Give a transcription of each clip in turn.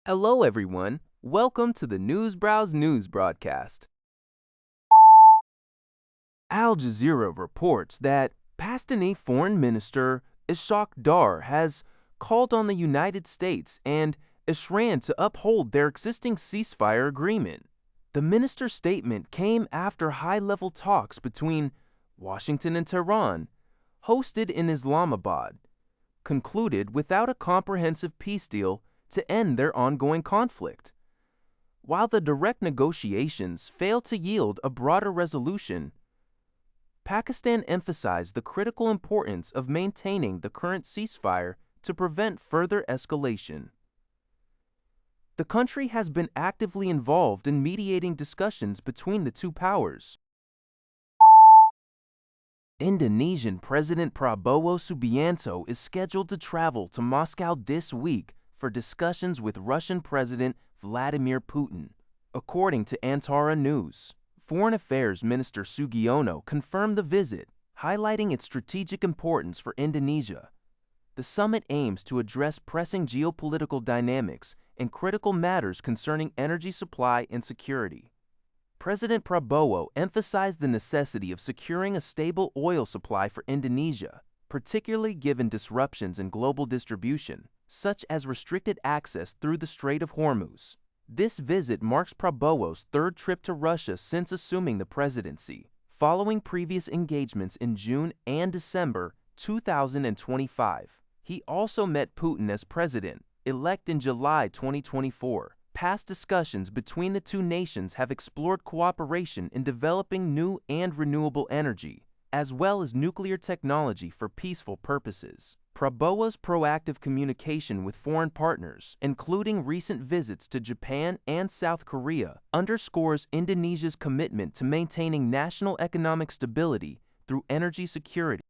Hello everyone, welcome to the Newsbrowse News broadcast. Al Jazeera reports that Pakistani Foreign Minister Ishaq Dar has called on the United States and Iran to uphold their existing ceasefire agreement. The minister's statement came after high-level talks between Washington and Tehran, hosted in Islamabad, concluded without a comprehensive peace deal to end their ongoing conflict. While the direct negotiations failed to yield a broader resolution, Pakistan emphasized the critical importance of maintaining the current ceasefire to prevent further escalation. The country has been actively involved in mediating discussions between the two powers. Indonesian President Prabowo Subianto is scheduled to travel to Moscow this week for discussions with Russian President Vladimir Putin. According to Antara News, Foreign Affairs Minister Subianto confirmed the visit, highlighting its strategic importance for Indonesia. The summit aims to address pressing geopolitical dynamics and critical matters concerning energy supply and security. President Prabowo emphasized the necessity of securing a stable oil supply for Indonesia, particularly given disruptions in global distribution, such as restricted access through the Strait of Hormuz. This visit marks Prabowo's third trip to Russia since assuming the presidency, following previous engagements in June and December 2025. He also met Putin as president-elect in July 2024. Past discussions between the two nations have explored cooperation in developing new and renewable energy, as well as nuclear technology for peaceful purposes. Prabowo's proactive communication with foreign partners, including recent visits to Japan and South Korea, underscores Indonesia's commitment to maintaining national economic stability through energy security.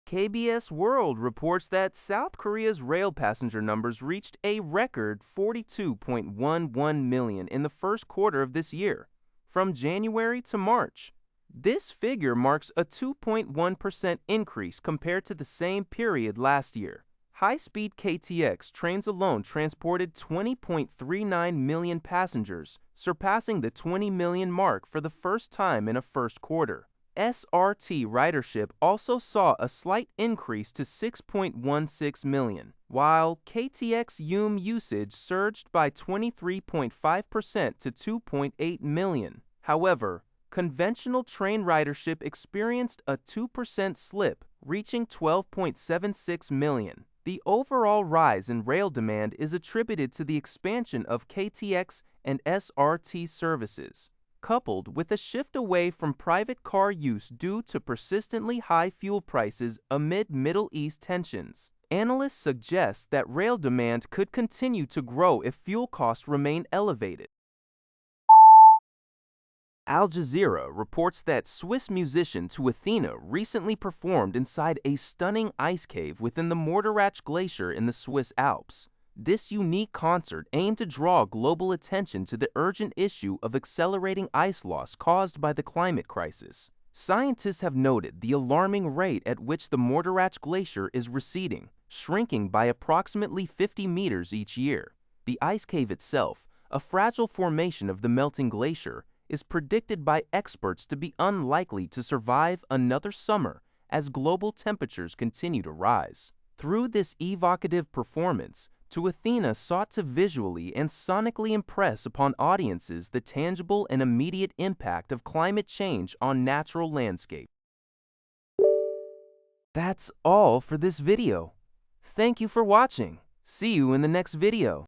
KBS World reports that South Korea's rail passenger numbers reached a record 42.11 million in the first quarter of this year, from January to March. This figure marks a 2.1% increase compared to the same period last year. High-speed KTX trains alone transported 20.39 million passengers, surpassing the 20 million mark for the first time in a first quarter. SRT ridership also saw a slight increase to 6.16 million, while KTX usage surged by 23.5% to 2.8 million. However, conventional train ridership experienced a 2% slip, reaching 12.76 million. The overall rise in rail demand is attributed to the expansion of KTX and SRT services, coupled with a shift away from private car use due to persistently high fuel prices amid Middle East tensions. Analysts suggest that rail demand could continue to grow if fuel costs remain elevated. Al Jazeera reports that Swiss musician Tuathena recently performed inside a stunning ice cave within the Morteratsch Glacier in the Swiss Alps. This unique concert aimed to draw global attention to the urgent issue of accelerating ice loss caused by the climate crisis. Scientists have noted the alarming rate at which the Morteratsch Glacier is receding, shrinking by approximately 50 meters each year. The ice cave itself, a fragile formation of the melting glacier, is predicted by experts to be unlikely to survive another summer as global temperatures continue to rise. Through this evocative performance, Tuathena sought to visually and sonically impress upon audiences the tangible and immediate impact of climate change on natural landscape. That's all for this video. Thank you for watching. See you in the next video.